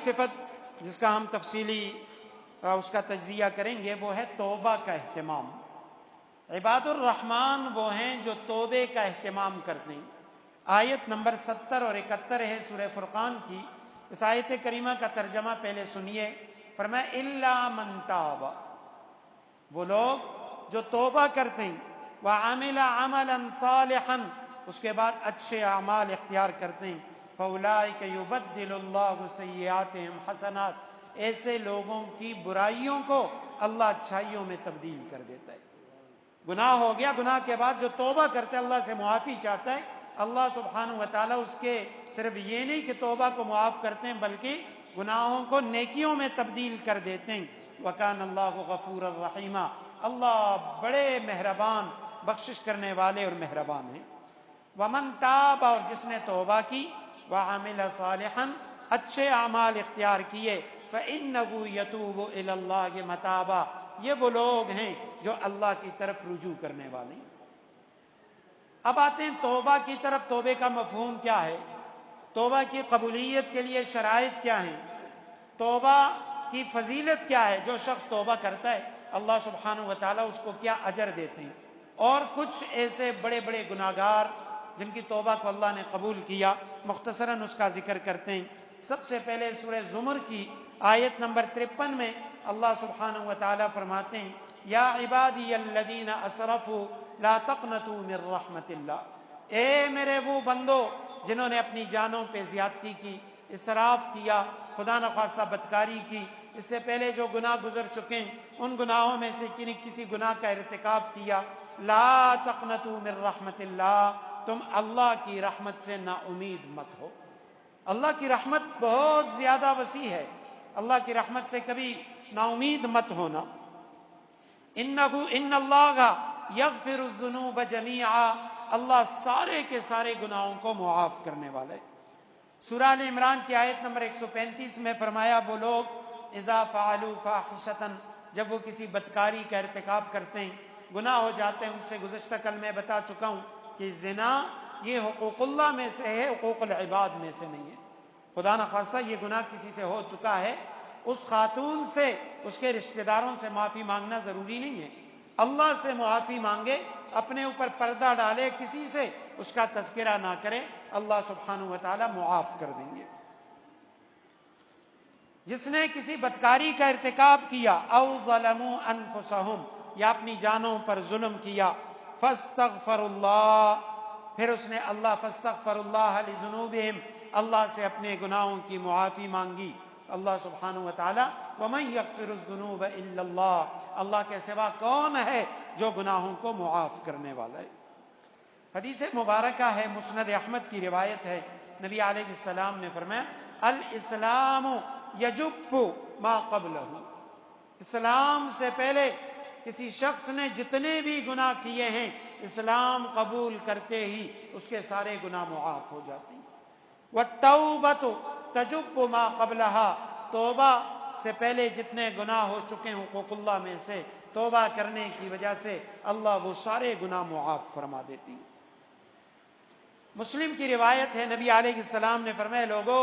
صفت جس کا ہم تفصیلی اس کا تجزیہ کریں گے وہ ہے توبہ کا اہتمام۔ عباد الرحمن وہ ہیں جو توبے کا اہتمام کرتے ہیں۔ آیت نمبر 70 اور 71 ہے سورہ فرقان کی۔ اس آیت کریمہ کا ترجمہ پہلے سنیے۔ فرمایا الا من تاب، وہ لوگ جو توبہ کرتے ہیں، وعمل عملا صالحا، اس کے بعد اچھے اعمال اختیار کرتے ہیں، فاولئک یبدل اللہ سیئاتہم حسنات، ایسے لوگوں کی برائیوں کو اللہ اچھائیوں میں تبدیل کر دیتا ہے۔ گناہ ہو گیا، گناہ کے بعد جو توبہ کرتا ہے اللہ سے معافی چاہتا ہے، اللہ سبحانہ و تعالیٰ اس کے صرف یہ نہیں کہ توبہ کو معاف کرتے ہیں بلکہ گناہوں کو نیکیوں میں تبدیل کر دیتے ہیں۔ وَكَانَ اللَّهُ غَفُورًا رَحِيمًا، اللہ بڑے مہربان، بخشش کرنے والے اور مہربان ہیں۔ وَمَن تاب، اور جس نے توبہ کی، وَعَمِلَ صَالِحًا، اچھے اعمال اختیار کیے، فَإِنَّهُ يَتُوبُ إِلَى اللَّهِ مَتَابًا، یہ وہ لوگ ہیں جو اللہ کی طرف رجوع کرنے والے ہیں۔ اب آتے ہیں توبہ کی طرف۔ توبے کا مفہوم کیا ہے؟ توبہ کی قبولیت کے لیے شرائط کیا ہیں؟ توبہ کی فضیلت کیا ہے؟ جو شخص توبہ کرتا ہے اللہ سبحانہ و تعالیٰ اس کو کیا اجر دیتے ہیں؟ اور کچھ ایسے بڑے بڑے گناہگار جن کی توبہ کو اللہ نے قبول کیا، مختصراً اس کا ذکر کرتے ہیں۔ سب سے پہلے سورہ زمر کی آیت نمبر 53 میں اللہ سبحانہ و تعالیٰ فرماتے ہیں یا عبادی الذین اسرفوا لا تقنطوا من رحمت اللہ، اے میرے وہ بندو جنہوں نے اپنی جانوں پہ زیادتی کی، اسراف کیا، خدا نخواستہ بدکاری کی، اس سے پہلے جو گناہ گزر چکے ہیں ان گناہوں میں سے کسی گناہ کا ارتکاب کیا، لا تقنطوا من رحمت اللہ، تم اللہ کی رحمت سے نا امید مت ہو۔ اللہ کی رحمت بہت زیادہ وسیع ہے، اللہ کی رحمت سے کبھی نا امید مت ہونا۔ ان اللہ یغفر الذنوب جمیعا، اللہ سارے کے سارے گناہوں کو معاف کرنے والا ہے۔ سورہ ال عمران کی آیت نمبر 135 میں فرمایا وہ لوگ اذا فعلوا فاحشۃ، جب وہ کسی بدکاری کا ارتکاب کرتے ہیں، گناہ ہو جاتے ہیں۔ ان سے گزشتہ کل میں بتا چکا ہوں کہ زنا یہ حقوق اللہ میں سے ہے، حقوق العباد میں سے نہیں ہے۔ خدا نخواستہ یہ گناہ کسی سے ہو چکا ہے، اس خاتون سے، اس کے رشتہ داروں سے معافی مانگنا ضروری نہیں ہے، اللہ سے معافی مانگے، اپنے اوپر پردہ ڈالے، کسی سے اس کا تذکرہ نہ کرے، اللہ سبحانہ و تعالی معاف کر دیں گے۔ جس نے کسی بدکاری کا ارتکاب کیا، او ظلموا انفسہم، یا اپنی جانوں پر ظلم کیا، فاستغفر اللہ، پھر اس نے فاستغفر اللہ لذنوبہم، اللہ سے اپنے گناہوں کی معافی مانگی، اللہ سبحانہ و تعالی ومن یغفر الذنوب الا اللہ، اللہ کے سوا کون ہے جو گناہوں کو معاف کرنے والا ہے۔ حدیث مبارکہ ہے، مسند احمد کی روایت ہے، نبی علیہ السلام نے فرمایا الاسلام یجب ما قبلہ، اسلام سے پہلے کسی شخص نے جتنے بھی گناہ کیے ہیں، اسلام قبول کرتے ہی اس کے سارے گناہ معاف ہو جاتے ہیں۔ والتوبۃ تجب ما قبلہا، توبہ سے پہلے جتنے گناہ ہو چکے ہیں حقوق اللہ میں سے، توبہ کرنے کی وجہ سے اللہ وہ سارے گناہ معاف فرما دیتی ہیں۔ مسلم کی روایت ہے، نبی علیہ السلام نے فرمایا لوگو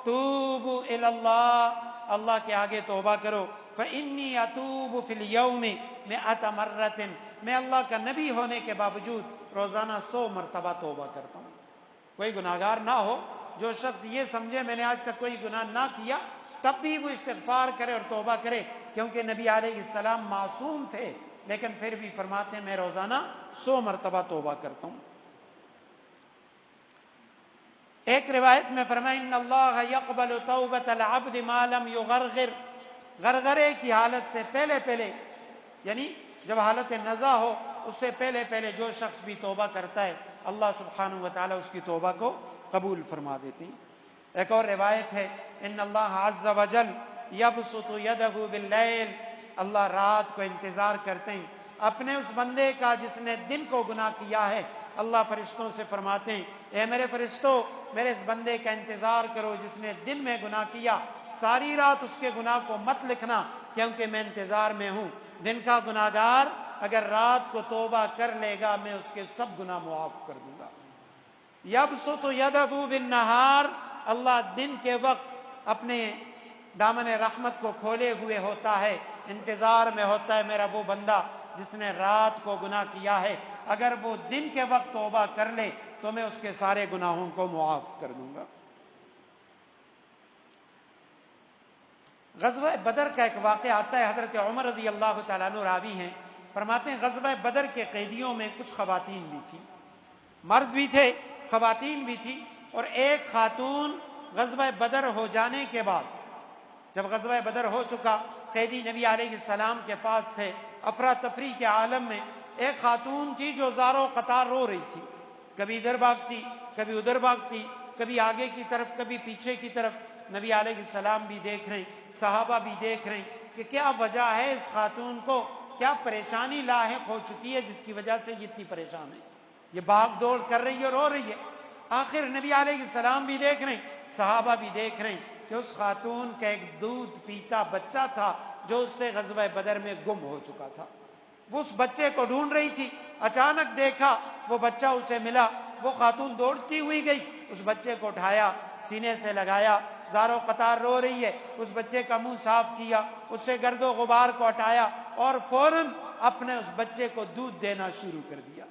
توبوا الی اللہ، اللہ کے آگے توبہ کرو، فانی اتوب فی اليوم 100 مرۃ، میں اللہ کا نبی ہونے کے باوجود روزانہ 100 مرتبہ توبہ کرتا ہوں۔ کوئی گناہگار نہ ہو جو شخص یہ سمجھے میں نے آج تک کوئی گناہ نہ کیا، تب بھی وہ استغفار کرے اور توبہ کرے، کیونکہ نبی علیہ السلام معصوم تھے، لیکن پھر بھی فرماتے ہیں میں روزانہ 100 مرتبہ توبہ کرتا ہوں۔ ایک روایت میں فرمایا ان اللہ یقبل توبۃ العبد ما لم یغرغر، غرغرے کی حالت سے پہلے یعنی جب حالت نزا ہو اس سے پہلے جو شخص بھی توبہ کرتا ہے اللہ سبحانہ و تعالی اس کی توبہ کو قبول فرما دیتے ہیں۔ ایک اور روایت ہے ان اللہ عز وجل یبسط یدہ باللیل، اللہ رات کو انتظار کرتے ہیں اپنے اس بندے کا جس نے دن کو گناہ کیا ہے۔ اللہ فرشتوں سے فرماتے ہیں اے میرے فرشتوں، میرے اس بندے کا انتظار کرو جس نے دن میں گناہ کیا، ساری رات اس کے گناہ کو مت لکھنا کیونکہ میں انتظار میں ہوں۔ دن کا گناہگار اگر رات کو توبہ کر لے گا میں اس کے سب گناہ معاف کر دوں گا۔ یبسط یدہ بالنہار، اللہ دن کے وقت اپنے دامن رحمت کو کھولے ہوئے ہوتا ہے، انتظار میں ہوتا ہے میرا وہ بندہ جس نے رات کو گناہ کیا ہے، اگر وہ دن کے وقت توبہ کر لے تو میں اس کے سارے گناہوں کو معاف کر دوں گا۔ غزوہ بدر کا ایک واقعہ آتا ہے، حضرت عمر رضی اللہ تعالیٰ عنہ راوی ہیں، فرماتے ہیں غزوہ بدر کے قیدیوں میں کچھ خواتین بھی تھیں، مرد بھی تھے، خواتین بھی تھی، اور ایک خاتون غزوہ بدر ہو جانے کے بعد، جب غزوہ بدر ہو چکا، قیدی نبی علیہ السلام کے پاس تھے، افراتفری کے عالم میں ایک خاتون تھی جو زاروں قطار رو رہی تھی، کبھی ادھر بھاگتی کبھی ادھر بھاگتی، کبھی آگے کی طرف کبھی پیچھے کی طرف۔ نبی علیہ السلام بھی دیکھ رہے ہیں، صحابہ بھی دیکھ رہے ہیں کہ کیا وجہ ہے اس خاتون کو، کیا پریشانی لاحق ہو چکی ہے جس کی وجہ سے یہ اتنی پریشان ہے، یہ بھاگ دوڑ کر رہی ہے، رو رہی ہے۔ آخر نبی علیہ السلام بھی دیکھ رہے ہیں، صحابہ بھی دیکھ رہے ہیں کہ اس خاتون کا ایک دودھ پیتا بچہ تھا جو اس سے غزوہ بدر میں گم ہو چکا تھا، وہ اس بچے کو ڈھونڈ رہی تھی، اچانک دیکھا وہ بچہ اسے ملا، وہ خاتون دوڑتی ہوئی گئی، اس بچے کو اٹھایا، سینے سے لگایا، زاروں قطار رو رہی ہے، اس بچے کا منہ صاف کیا، اس سے گرد و غبار کو ہٹایا اور فوراً اپنے اس بچے کو دودھ دینا شروع کر دیا،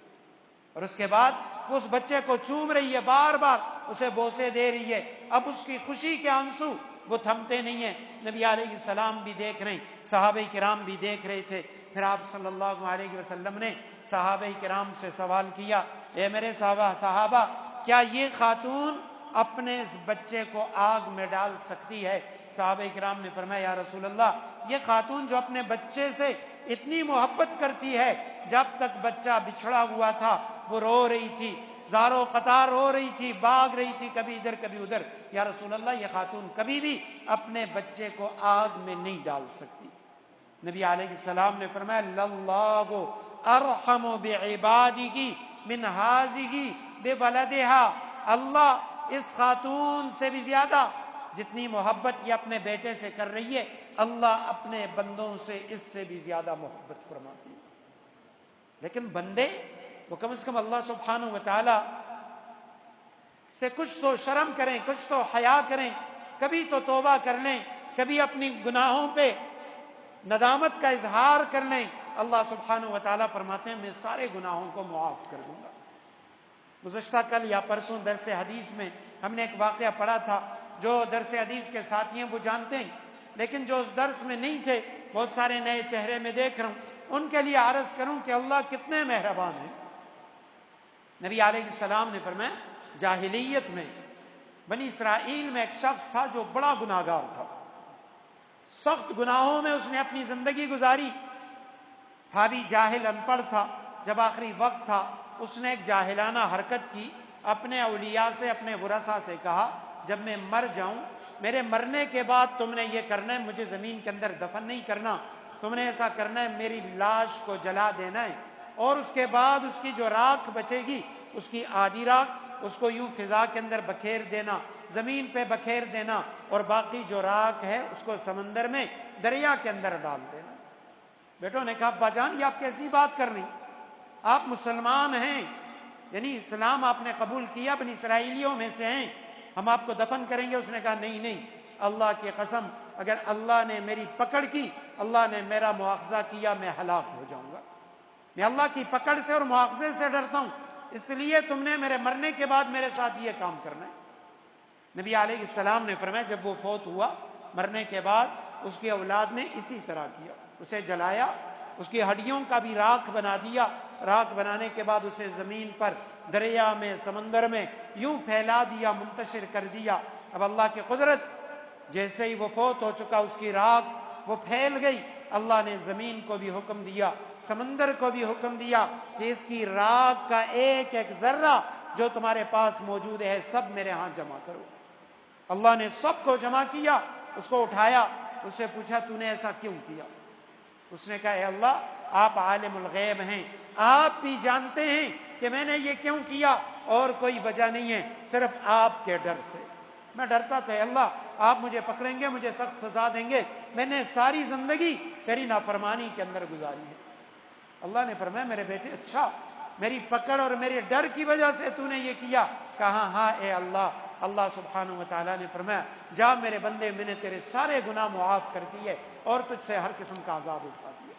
اور اس کے بعد وہ اس بچے کو چوم رہی ہے، بار بار اسے بوسے دے رہی ہے۔ اب اس کی خوشی کے آنسو وہ تھمتے نہیں ہیں، نبی علیہ السلام بھی دیکھ رہے ہیں، صحابہ کرام بھی دیکھ رہے تھے۔ پھر آپ صلی اللہ علیہ وسلم نے صحابہ کرام سے سوال کیا، اے میرے صحابہ، کیا یہ خاتون اپنے اس بچے کو آگ میں ڈال سکتی ہے؟ صحابہ کرام نے فرمایا، یا رسول اللہ، یہ خاتون جو اپنے بچے سے اتنی محبت کرتی ہے، جب تک بچہ بچھڑا ہوا تھا وہ رو رہی تھی، زاروں قطار رو رہی تھی، بھاگ رہی تھی، کبھی ادھر کبھی ادھر، یا رسول اللہ یہ خاتون کبھی بھی اپنے بچے کو آگ میں نہیں ڈال سکتی۔ نبی علیہ السلام نے فرمایا، للہ ارحم بعبادہ من ہذہ بولدہا، اللہ اس خاتون سے بھی زیادہ جتنی محبت یہ اپنے بیٹے سے کر رہی ہے، اللہ اپنے بندوں سے اس سے بھی زیادہ محبت فرماتی ہے۔ لیکن بندے وہ کم از کم اللہ سبحانہ و تعالی سے کچھ تو شرم کریں، کچھ تو حیا کریں، کبھی تو توبہ کر لیں، کبھی اپنی گناہوں پہ ندامت کا اظہار کر لیں۔ اللہ سبحانہ و تعالیٰ فرماتے ہیں میں سارے گناہوں کو معاف کر دوں گا۔ گزشتہ کل یا پرسوں درس حدیث میں ہم نے ایک واقعہ پڑھا تھا، جو درس حدیث کے ساتھی ہیں وہ جانتے ہیں، لیکن جو اس درس میں نہیں تھے، بہت سارے نئے چہرے میں دیکھ رہا ہوں، ان کے لیے عرض کروں کہ اللہ کتنے مہربان ہیں۔ نبی علیہ السلام نے فرمایا، جاہلیت میں بنی اسرائیل میں ایک شخص تھا جو بڑا گناہگار تھا، سخت گناہوں میں اس نے اپنی زندگی گزاری، تھا بھی جاہل، ان پڑھ تھا۔ جب آخری وقت تھا، اس نے ایک جاہلانہ حرکت کی، اپنے اولیاء سے، اپنے ورثاء سے کہا، جب میں مر جاؤں، میرے مرنے کے بعد تم نے یہ کرنا ہے، مجھے زمین کے اندر دفن نہیں کرنا، تم نے ایسا کرنا ہے میری لاش کو جلا دینا ہے، اور اس کے بعد اس کی جو راکھ بچے گی، اس کی آدھی راکھ اس کو یوں فضا کے اندر بکھیر دینا، زمین پہ بکھیر دینا، اور باقی جو راکھ ہے اس کو سمندر میں، دریا کے اندر ڈال دینا۔ بیٹوں نے کہا، ابا جان یہ آپ کیسی بات کر رہی، آپ مسلمان ہیں، یعنی اسلام آپ نے قبول کیا، بنی اسرائیلیوں میں سے ہیں، ہم آپ کو دفن کریں گے؟ اس نے کہا نہیں نہیں، اللہ کی قسم، اگر اللہ نے میری پکڑ کی، اللہ نے میرا مواخذہ کیا، میں ہلاک ہو جاؤں گا۔ میں اللہ کی پکڑ سے اور مواخذے سے ڈرتا ہوں، اس لیے تم نے میرے مرنے کے بعد میرے ساتھ یہ کام کرنا ہے۔ نبی علیہ السلام نے فرمایا، جب وہ فوت ہوا، مرنے کے بعد اس کی اولاد نے اسی طرح کیا، اسے جلایا، اس کی ہڈیوں کا بھی راکھ بنا دیا، راکھ بنانے کے بعد اسے زمین پر، دریا میں، سمندر میں یوں پھیلا دیا، منتشر کر دیا۔ اب اللہ کی قدرت، جیسے ہی وہ فوت ہو چکا، اس کی راکھ وہ پھیل گئی، اللہ نے زمین کو بھی حکم دیا، سمندر کو بھی حکم دیا کہ اس کی راکھ کا ایک ایک ذرہ جو تمہارے پاس موجود ہے سب میرے ہاں جمع کرو۔ اللہ نے سب کو جمع کیا، اس کو اٹھایا، اس سے پوچھا تو نے ایسا کیوں کیا؟ اس نے کہا، اے اللہ، آپ عالم الغیب ہیں، آپ بھی جانتے ہیں کہ میں نے یہ کیوں کیا، اور کوئی وجہ نہیں ہے، صرف آپ کے ڈر سے میں ڈرتا تھا، اے اللہ آپ مجھے پکڑیں گے، مجھے سخت سزا دیں گے، میں نے ساری زندگی تیری نافرمانی کے اندر گزاری ہے۔ اللہ نے فرمایا، میرے بیٹے اچھا، میری پکڑ اور میرے ڈر کی وجہ سے تو نے یہ کیا؟ کہا ہاں اے اللہ، اللہ سبحانہ و تعالیٰ نے فرمایا جا میرے بندے، میں نے تیرے سارے گناہ معاف کر دیے اور تجھ سے ہر قسم کا عذاب اٹھا دیا۔